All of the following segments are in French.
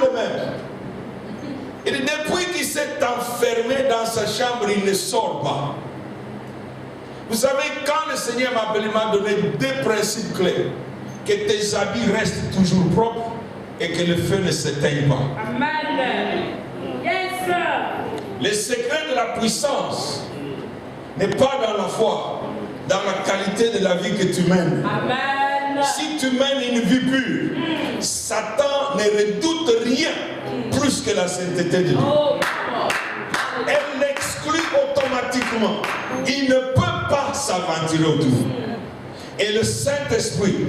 le même. Et depuis qu'il s'est enfermé dans sa chambre, il ne sort pas. Vous savez, quand le Seigneur m'a donné deux principes clés, que tes habits restent toujours propres et que le feu ne s'éteigne pas. Amen. Yes, sir. Le secret de la puissance n'est pas dans la foi, dans la qualité de la vie que tu mènes. Amen. Si tu mènes une vie pure, Satan ne redoute rien plus que la sainteté de Dieu. Elle l'exclut automatiquement. Il ne peut pas s'aventurer autour. Et le Saint-Esprit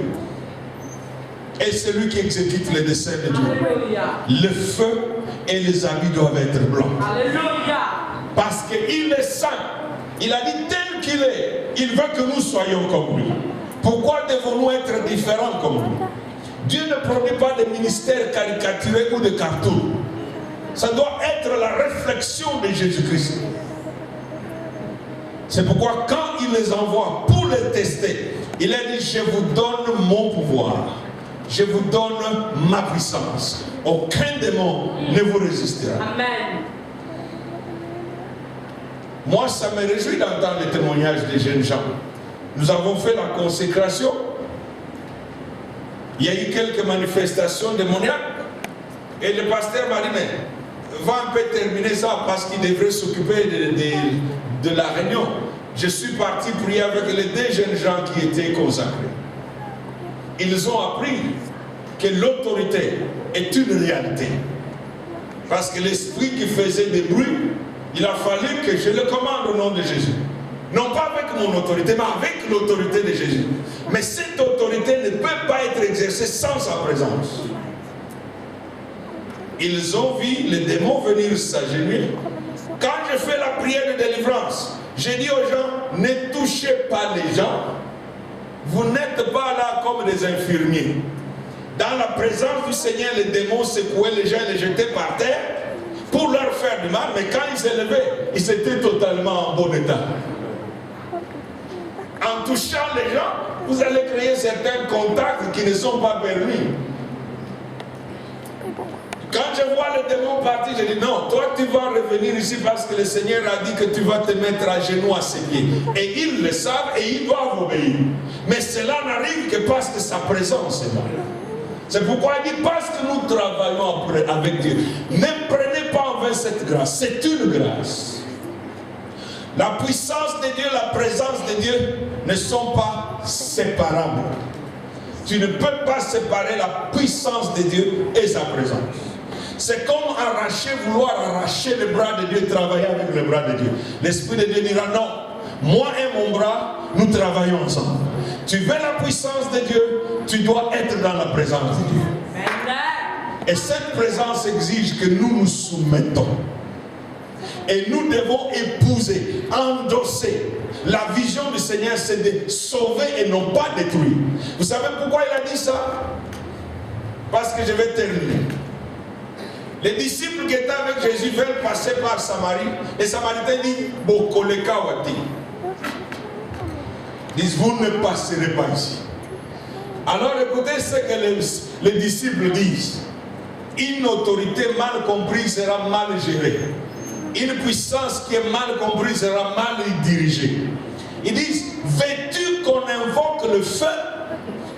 est celui qui exécute les desseins de Dieu. Alléluia. Le feu et les habits doivent être blancs. Alléluia. Parce qu'il est saint. Il a dit tel qu'il est. Il veut que nous soyons comme lui. Pourquoi devons-nous être différents comme lui? Dieu ne produit pas de ministères caricaturés ou de cartoons. Ça doit être la réflexion de Jésus-Christ. C'est pourquoi quand il les envoie pour les tester, il a dit, je vous donne mon pouvoir. Je vous donne ma puissance. Aucun démon ne vous résistera. Amen. Moi, ça me réjouit d'entendre les témoignages des jeunes gens. Nous avons fait la consécration. Il y a eu quelques manifestations démoniaques. Et le pasteur m'a dit, mais va un peu terminer ça parce qu'il devrait s'occuper de la réunion. Je suis parti prier avec les deux jeunes gens qui étaient consacrés. Ils ont appris que l'autorité est une réalité. Parce que l'esprit qui faisait des bruits, il a fallu que je le commande au nom de Jésus. Non pas avec mon autorité, mais avec l'autorité de Jésus. Mais cette autorité ne peut pas être exercée sans sa présence. Ils ont vu les démons venir s'agenouiller. Quand je fais la prière de délivrance, j'ai dit aux gens, ne touchez pas les gens. Vous n'êtes pas là comme des infirmiers. Dans la présence du Seigneur, les démons secouaient les gens et les jetaient par terre pour leur faire du mal. Mais quand ils s'élevaient, ils étaient totalement en bon état. En touchant les gens, vous allez créer certains contacts qui ne sont pas permis. Quand je vois le démon partir, je dis non, toi tu vas revenir ici parce que le Seigneur a dit que tu vas te mettre à genoux à ses pieds. Et ils le savent et ils doivent obéir. Mais cela n'arrive que parce que sa présence est là. C'est pourquoi il dit, parce que nous travaillons avec Dieu, ne prenez pas en vain cette grâce. C'est une grâce. La puissance de Dieu, la présence de Dieu ne sont pas séparables. Tu ne peux pas séparer la puissance de Dieu et sa présence. C'est comme vouloir arracher le bras de Dieu, travailler avec le bras de Dieu. L'Esprit de Dieu dira non, moi et mon bras, nous travaillons ensemble. Tu veux la puissance de Dieu, tu dois être dans la présence de Dieu. Et cette présence exige que nous nous soumettons. Et nous devons épouser, endosser. La vision du Seigneur, c'est de sauver et non pas détruire. Vous savez pourquoi il a dit ça? Parce que je vais terminer. Les disciples qui étaient avec Jésus veulent passer par Samarie. Les Samaritains disent, Bokolekawati. Disent, vous ne passerez pas ici. Alors écoutez ce que les disciples disent. Une autorité mal comprise sera mal gérée. Une puissance qui est mal comprise sera mal dirigée. Ils disent, veux-tu qu'on invoque le feu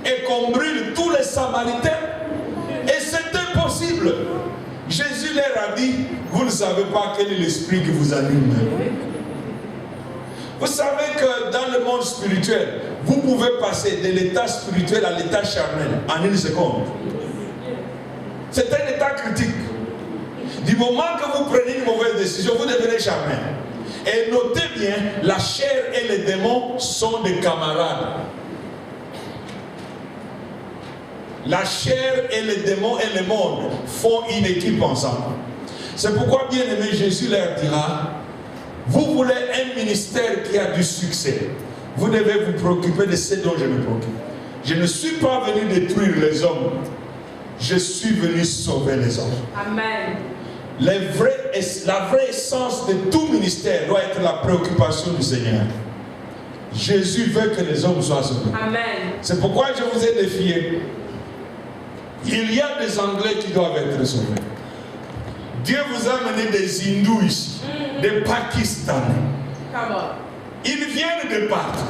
et qu'on brûle tous les Samaritains? Et c'était possible. Jésus leur a dit, vous ne savez pas quel est l'esprit qui vous anime. Vous savez que dans le monde spirituel, vous pouvez passer de l'état spirituel à l'état charnel en une seconde. C'est un état critique. Du moment que vous prenez une mauvaise décision, vous devenez charnel. Et notez bien, la chair et les démons sont des camarades. La chair et les démons et le monde font une équipe ensemble. C'est pourquoi, bien aimé, Jésus leur dira, vous voulez un ministère qui a du succès. Vous devez vous préoccuper de ce dont je me préoccupe. Je ne suis pas venu détruire les hommes. Je suis venu sauver les hommes. Amen. La vraie essence de tout ministère doit être la préoccupation du Seigneur. Jésus veut que les hommes soient sauvés. Amen. C'est pourquoi je vous ai défié. Il y a des Anglais qui doivent être sauvés. Dieu vous a amené des hindous ici, des Pakistanais. Ils viennent de partout.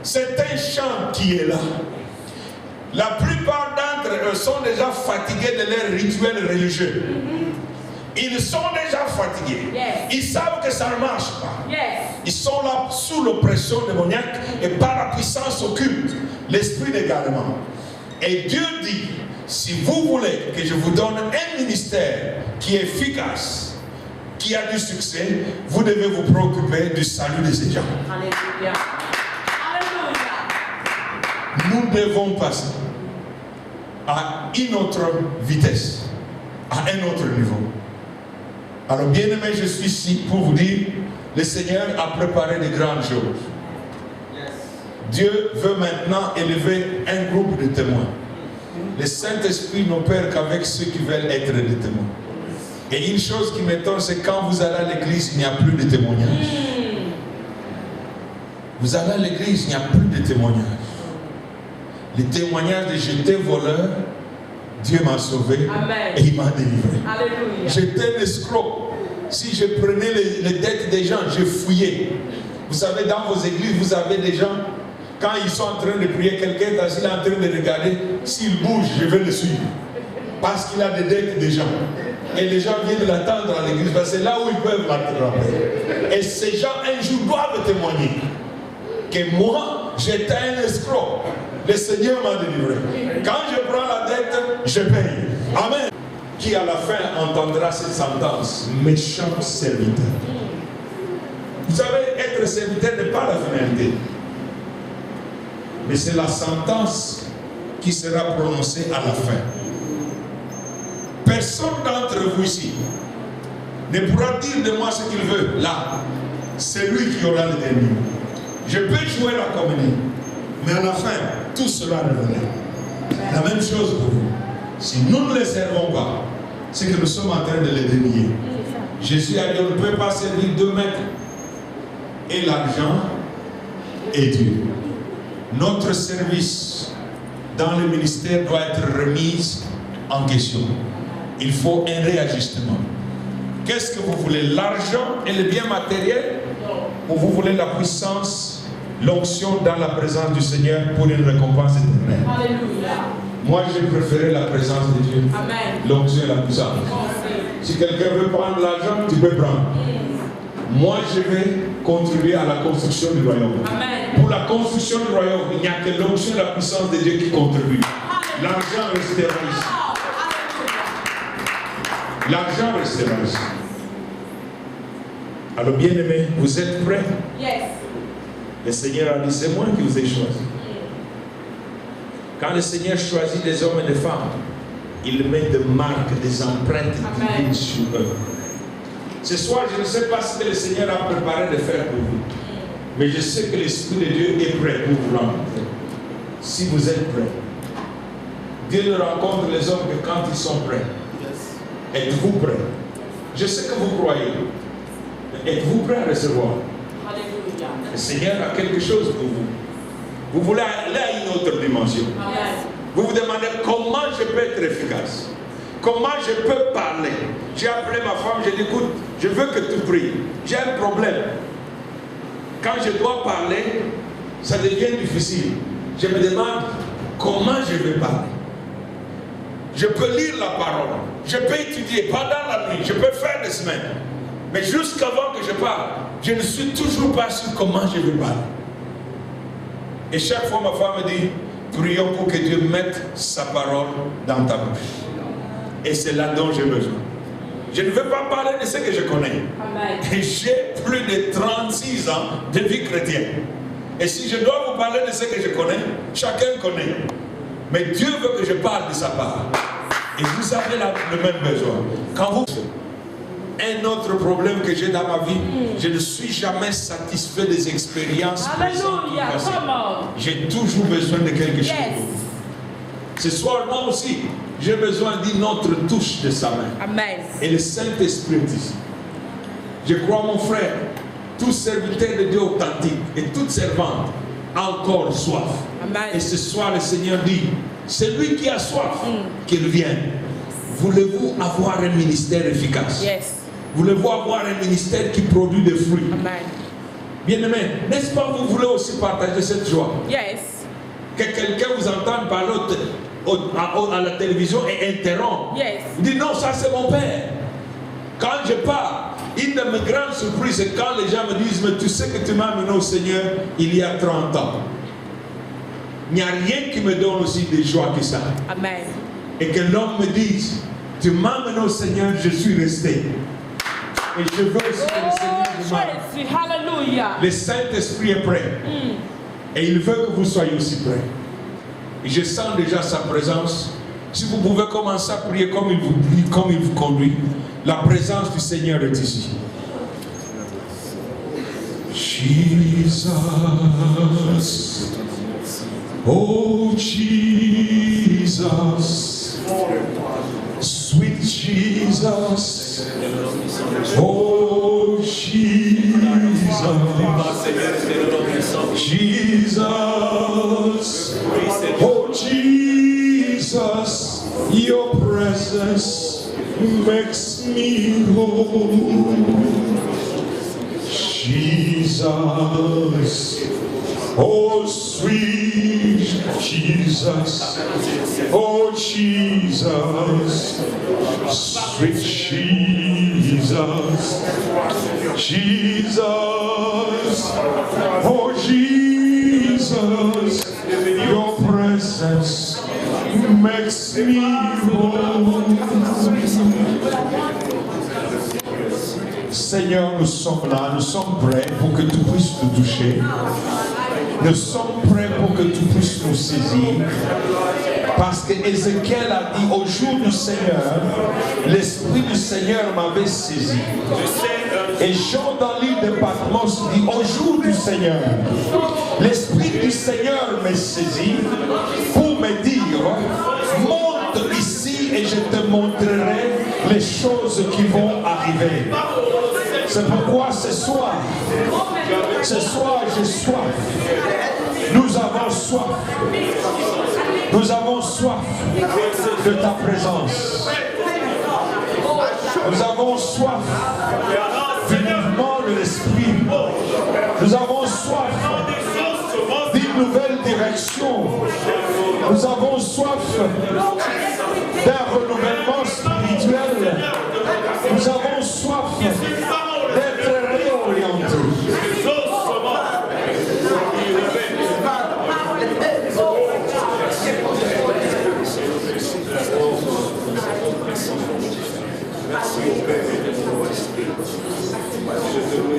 C'est un chant qui est là. La plupart d'entre eux sont déjà fatigués de leurs rituels religieux. Ils sont déjà fatigués. Ils savent que ça ne marche pas. Ils sont là sous l'oppression démoniaque et par la puissance occulte, l'esprit d'égarement. Et Dieu dit, si vous voulez que je vous donne un ministère qui est efficace, qui a du succès, vous devez vous préoccuper du salut de ces gens. Alléluia. Nous devons passer à une autre vitesse, à un autre niveau. Alors bien aimé, je suis ici pour vous dire, le Seigneur a préparé de grandes choses. Dieu veut maintenant élever un groupe de témoins. Le Saint-Esprit n'opère qu'avec ceux qui veulent être des témoins. Et une chose qui m'étonne, c'est quand vous allez à l'église, il n'y a plus de témoignages. Vous allez à l'église, il n'y a plus de témoignages. Les témoignages de j'étais voleur, Dieu m'a sauvé. Amen. Et il m'a délivré. J'étais un escroc. Si je prenais les dettes des gens, je fouillais. Vous savez, dans vos églises, vous avez des gens, quand ils sont en train de prier, quelqu'un est assis en train de regarder, s'il bouge, je vais le suivre. Parce qu'il a des dettes des gens. Et les gens viennent l'attendre à l'église, parce que c'est là où ils peuvent l'attraper. Et ces gens, un jour, doivent témoigner que moi, j'étais un escroc. Le Seigneur m'a délivré. Quand je prends la dette, je paye. Amen. Qui à la fin entendra cette sentence? Méchant serviteur. Vous savez, être serviteur n'est pas la finalité. Mais c'est la sentence qui sera prononcée à la fin. Personne d'entre vous ici ne pourra dire de moi ce qu'il veut. Là, c'est lui qui aura le dernier. Je peux jouer la comédie, mais à la fin, tout sera révélé. La même chose pour vous. Si nous ne les servons pas, c'est que nous sommes en train de les dénier. Jésus a dit, on ne peut pas servir deux maîtres. Et l'argent et Dieu. Notre service dans le ministère doit être remis en question. Il faut un réajustement. Qu'est-ce que vous voulez? L'argent et le bien matériel? Ou vous voulez la puissance, l'onction dans la présence du Seigneur pour une récompense éternelle? Alléluia. Moi, j'ai préféré la présence de Dieu. L'onction et la puissance. Si quelqu'un veut prendre l'argent, tu peux prendre. Moi, je vais contribuer à la construction du royaume. Amen. Pour la construction du royaume, il n'y a que l'onction et la puissance de Dieu qui contribuent. L'argent restera ici. L'argent restera ici. Alors, bien aimé, vous êtes prêts? Yes. Le Seigneur a dit, c'est moi qui vous ai choisi. Quand le Seigneur choisit des hommes et des femmes, il met des marques, des empreintes divines sur eux. Ce soir, je ne sais pas ce que le Seigneur a préparé de faire pour vous. Mais je sais que l'Esprit de Dieu est prêt pour vous rencontrer. Si vous êtes prêts. Dieu ne rencontre les hommes que quand ils sont prêts. Êtes-vous prêts? Je sais que vous croyez. Êtes-vous prêts à recevoir? Le Seigneur a quelque chose pour vous. Vous voulez aller à une autre dimension. Vous vous demandez comment je peux être efficace. Comment je peux parler. J'ai appelé ma femme, j'ai dit, écoute, je veux que tu pries. J'ai un problème. Quand je dois parler, ça devient difficile. Je me demande comment je vais parler. Je peux lire la parole. Je peux étudier pendant la nuit. Je peux faire des semaines. Mais jusqu'avant que je parle, je ne suis toujours pas sûr comment je vais parler. Et chaque fois, ma femme me dit, prions pour que Dieu mette sa parole dans ta bouche. Et c'est là dont j'ai besoin. Je ne veux pas parler de ce que je connais. Et j'ai plus de 36 ans de vie chrétienne. Et si je dois vous parler de ce que je connais, chacun connaît. Mais Dieu veut que je parle de sa part. Et vous avez le même besoin. Quand vous... Un autre problème que j'ai dans ma vie, je ne suis jamais satisfait des expériences présentes. J'ai toujours besoin de quelque chose. Ce soir, moi aussi, j'ai besoin d'une autre touche de sa main. Amen. Et le Saint-Esprit est ici. Je crois, mon frère, tout serviteur de Dieu authentique et toute servante encore soif. Amen. Et ce soir, le Seigneur dit, celui qui a soif, qu'il vienne. Voulez-vous avoir un ministère efficace? Yes. Voulez-vous avoir un ministère qui produit des fruits? Amen. Bien-aimé, n'est-ce pas vous voulez aussi partager cette joie? Yes. Que quelqu'un vous entende parler à la télévision et interrompt. Yes. Il dit non, ça c'est mon père. Quand je pars, une de mes grandes surprises, c'est quand les gens me disent, mais tu sais que tu m'as amené au Seigneur il y a 30 ans. Il n'y a rien qui me donne aussi de joie que ça. Amen. Et que l'homme me dise, tu m'as amené au Seigneur, je suis resté. Et je veux aussi que le Seigneur vous m'amène. Jésus, hallelujah. Le Saint-Esprit est prêt. Et il veut que vous soyez aussi prêts. Et je sens déjà sa présence. Si vous pouvez commencer à prier comme il vous dit, comme il vous conduit, la présence du Seigneur est ici. Jesus, oh Jesus, sweet Jesus, oh Jesus, Jesus, oh Jesus, your presence makes me whole. Jesus, oh sweet Jesus, oh Jesus, sweet Jesus, Jesus, oh Jesus, your presence makes me whole. Seigneur, nous sommes là, nous sommes prêts pour que tu puisses nous toucher. Nous sommes prêts pour que tu puisses nous saisir. Parce que Ézéchiel a dit au jour du Seigneur, l'Esprit du Seigneur m'avait saisi. Et Jean dans l'île de Patmos dit au jour du Seigneur, l'Esprit du Seigneur m'a saisi pour me dire, monte ici et je te montrerai les choses qui vont arriver. C'est pourquoi ce soir j'ai soif. Nous avons soif. Nous avons soif de ta présence. Nous avons soif du mouvement de l'Esprit. Nous avons soif d'une nouvelle direction. Nous avons soif d'un renouvellement spirituel. Nous avons soif d'être réorientés. Merci au Père pour l'Esprit.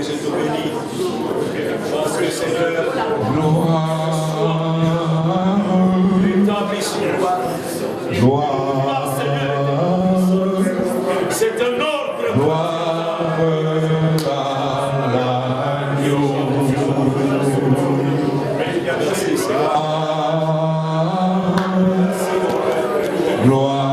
Je te bénis. Parce que Seigneur, gloire. C'est un ordre. Gloire à l'agneau. Gloire.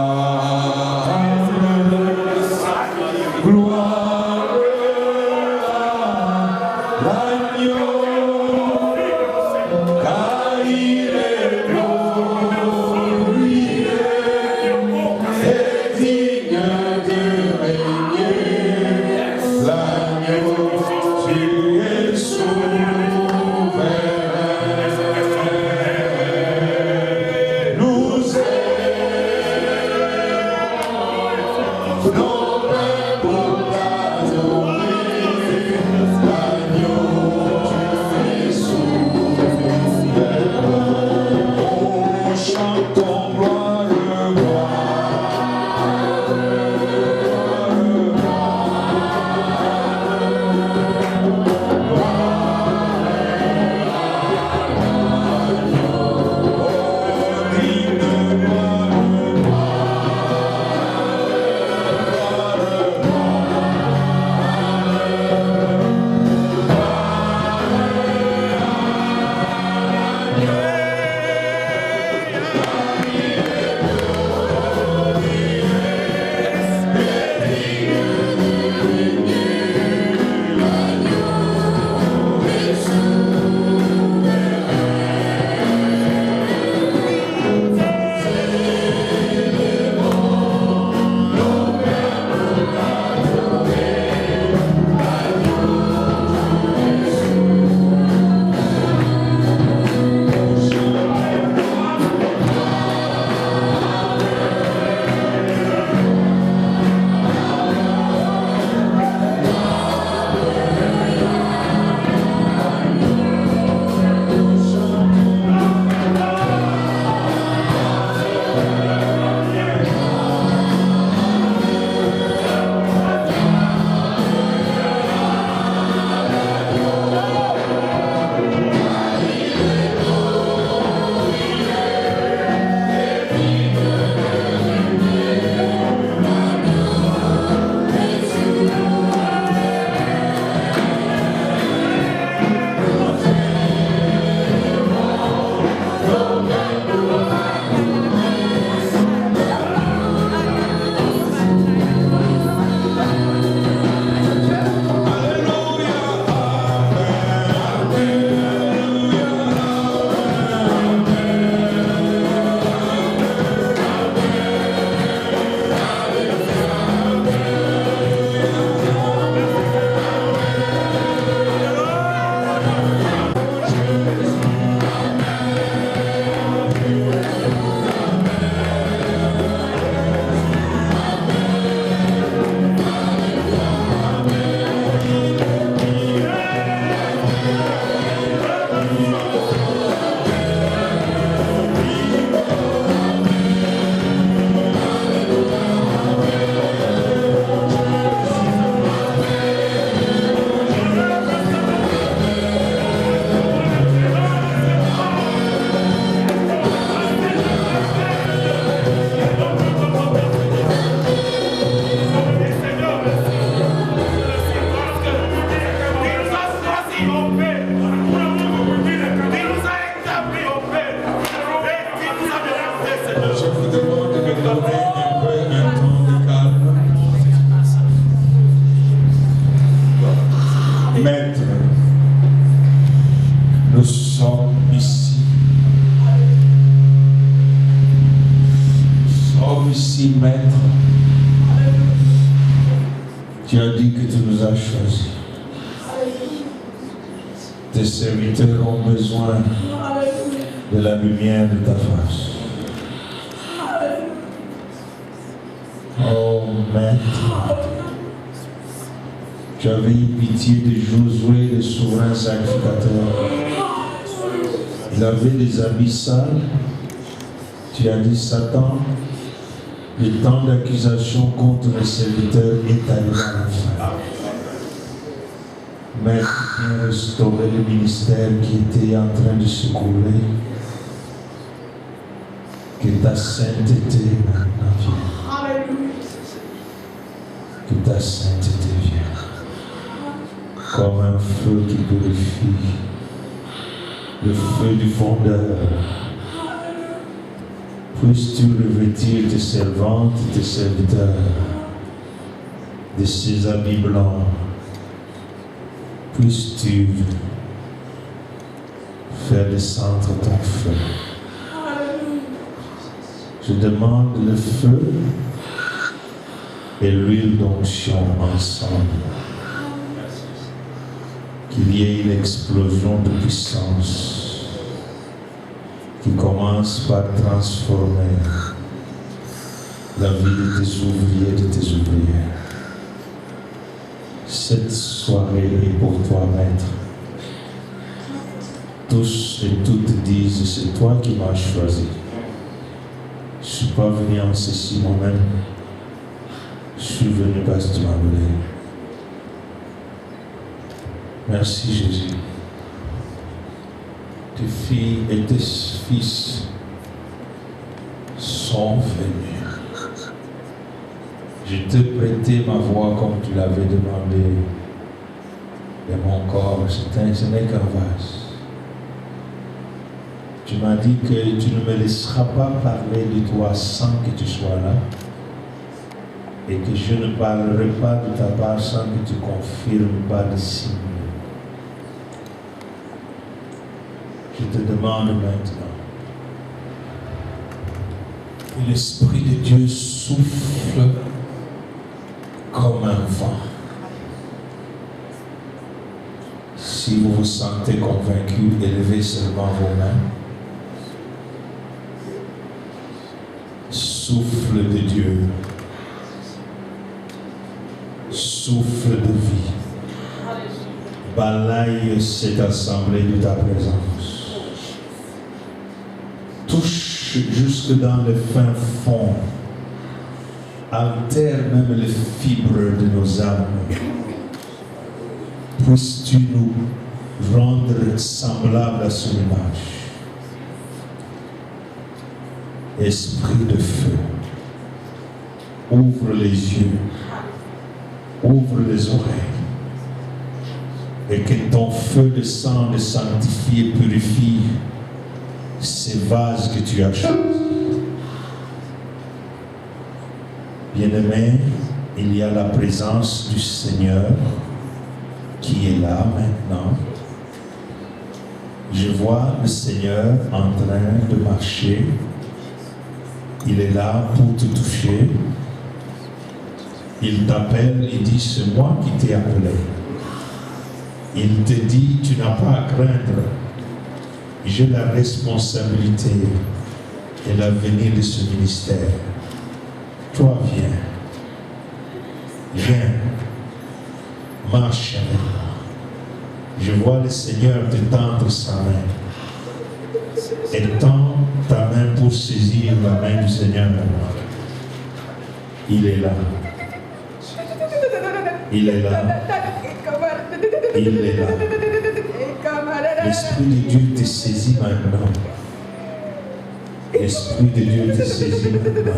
dit maître, tu as dit que tu nous as choisis. Tes serviteurs ont besoin de la lumière de ta face. Oh maître, tu avais eu pitié de Josué, le souverain sacrificateur. Il avait des habits sales. Tu as dit, Satan, le temps d'accusation contre les serviteurs est arrivé à la fin. Maître, viens restaurer le ministère qui était en train de se couler. Que ta sainteté maintenant vienne. Que ta sainteté vienne. Comme un feu qui purifie. Le feu du fondeur. Puisses-tu revêtir tes servantes et tes serviteurs de ces habits blancs. Puisses-tu faire descendre ton feu. Je demande le feu et l'huile d'onction ensemble. Qu'il y ait une explosion de puissance qui commence par transformer la vie de tes ouvriers et de tes ouvrières. Cette soirée est pour toi, maître. Tous et toutes disent, c'est toi qui m'as choisi. Je ne suis pas venu en ceci moi-même. Je suis venu parce que tu m'as voulu. Merci Jésus. Tes filles et tes fils sont venus. Je te prêtais ma voix comme tu l'avais demandé. Et mon corps, ce n'est qu'un vase. Tu m'as dit que tu ne me laisseras pas parler de toi sans que tu sois là. Et que je ne parlerai pas de ta part sans que tu confirmes pas de signe. Je te demande maintenant que l'Esprit de Dieu souffle comme un vent. Si vous vous sentez convaincu, élevez seulement vos mains. Souffle de Dieu. Souffle de vie. Balaye cette assemblée de ta présence. Touche jusque dans le fin fond. Altère même les fibres de nos âmes. Puisses-tu nous rendre semblables à son image. Esprit de feu, ouvre les yeux, ouvre les oreilles, et que ton feu descende, sanctifie et purifie ces vases que tu as choisis. Bien-aimé, il y a la présence du Seigneur qui est là maintenant. Je vois le Seigneur en train de marcher. Il est là pour te toucher. Il t'appelle et dit, c'est moi qui t'ai appelé. Il te dit, tu n'as pas à craindre. J'ai la responsabilité et l'avenir de ce ministère. Toi, viens. Viens. Marche avec moi. Je vois le Seigneur te tendre sa main. Et tends ta main pour saisir la main du Seigneur. Il est là. Il est là. Il est là. L'Esprit de Dieu te saisit maintenant. L'Esprit de Dieu te saisit maintenant.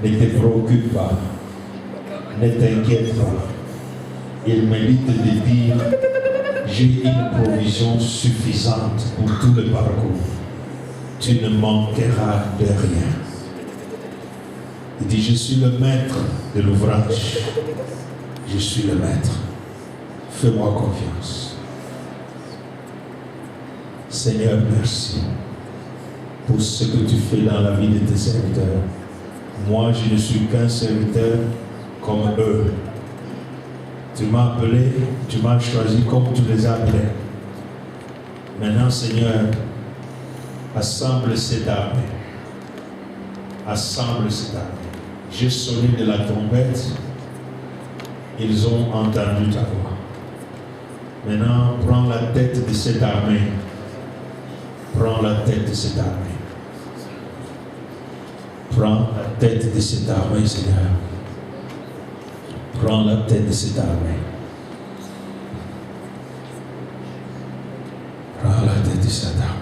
Ne te préoccupe pas. Ne t'inquiète pas. Il mérite de dire, j'ai une provision suffisante pour tout le parcours. Tu ne manqueras de rien. Il dit, je suis le maître de l'ouvrage. Je suis le maître. Fais-moi confiance. Seigneur, merci. pour ce que tu fais dans la vie de tes serviteurs. Moi, je ne suis qu'un serviteur comme eux. Tu m'as appelé, tu m'as choisi comme tu les as appelés. Maintenant, Seigneur, assemble cette armée. Assemble cette armée. J'ai sonné de la trompette. Ils ont entendu ta voix. Maintenant, prends la tête de cette armée. Prends la tête de cette armée. Prends la tête de cette armée, Seigneur. Prends la tête de cette armée. Prends la tête de cette armée.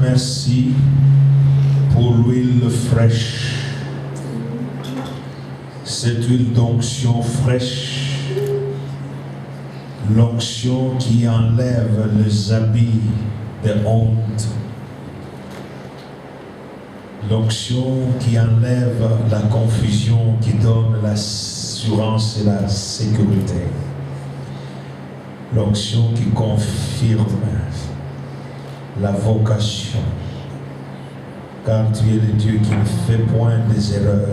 Merci pour l'huile fraîche, cette huile d'onction fraîche, l'onction qui enlève les habits de honte, l'onction qui enlève la confusion, qui donne l'assurance et la sécurité, l'onction qui confirme la vocation, car tu es le Dieu qui ne fait point des erreurs.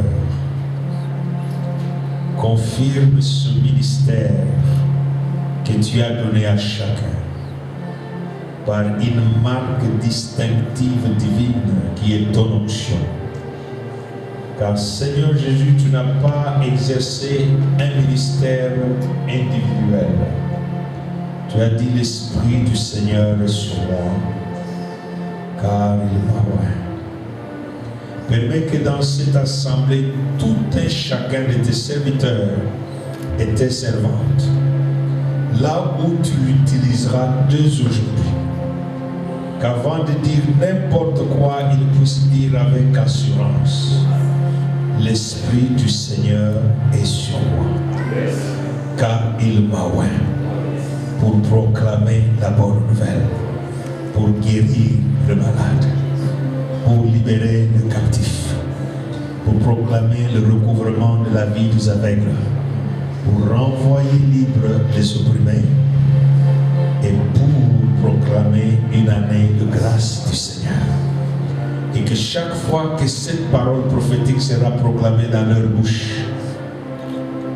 Confirme ce ministère que tu as donné à chacun par une marque distinctive divine qui est ton onction. Car Seigneur Jésus, tu n'as pas exercé un ministère individuel. Tu as dit l'Esprit du Seigneur est sur moi, car il m'a oint. Permets que dans cette assemblée, tout un chacun de tes serviteurs et tes servantes, là où tu l'utiliseras dès aujourd'hui, qu'avant de dire n'importe quoi, ils puissent dire avec assurance, l'Esprit du Seigneur est sur moi, car il m'a oint pour proclamer la bonne nouvelle, pour guérir le malade, pour libérer le captif, pour proclamer le recouvrement de la vie des aveugles, pour renvoyer libres les opprimés et pour proclamer une année de grâce du Seigneur. Et que chaque fois que cette parole prophétique sera proclamée dans leur bouche,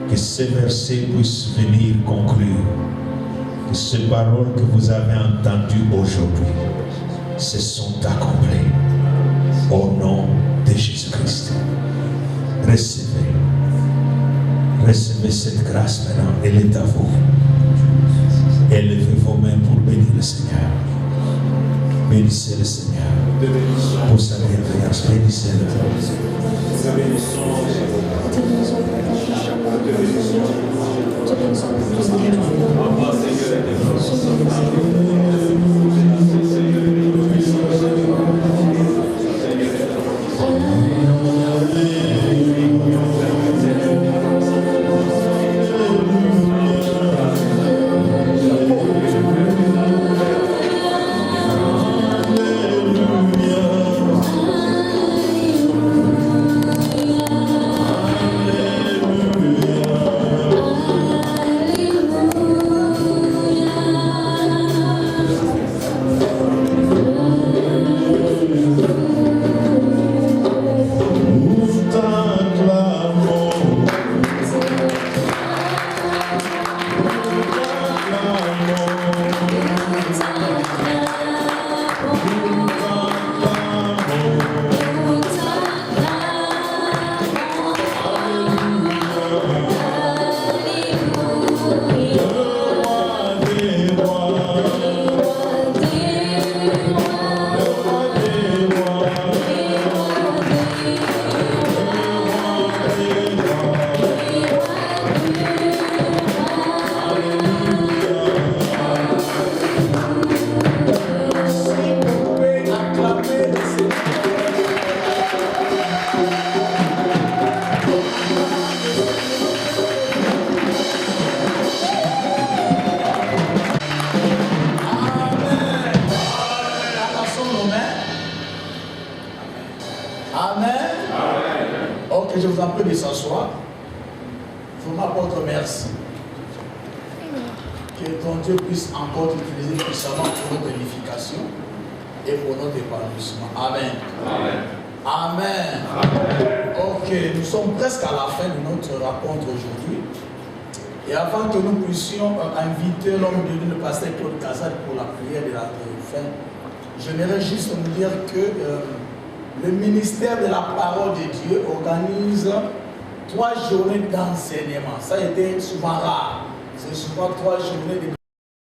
que ces versets puissent venir conclure que ces paroles que vous avez entendues aujourd'hui se sont accomplies au nom de Jésus-Christ. Recevez cette grâce maintenant, elle est à vous. Élevez vos mains pour bénir le Seigneur. Bénissez le Seigneur pour sa bienveillance. Bénissez-le. Amen. Ok, je vous en prie de s'asseoir. Je m'apporte merci. Que ton Dieu puisse encore t'utiliser puissamment pour notre édification et pour notre épanouissement. Amen. Amen. Ok, nous sommes presque à la fin de notre rencontre aujourd'hui. Et avant que nous puissions inviter l'homme de Dieu, le pasteur Claude Casal, pour la prière de la fin, j'aimerais juste vous dire que le ministère de la parole de Dieu organise 3 journées d'enseignement. Ça a été souvent rare. C'est souvent 3 journées de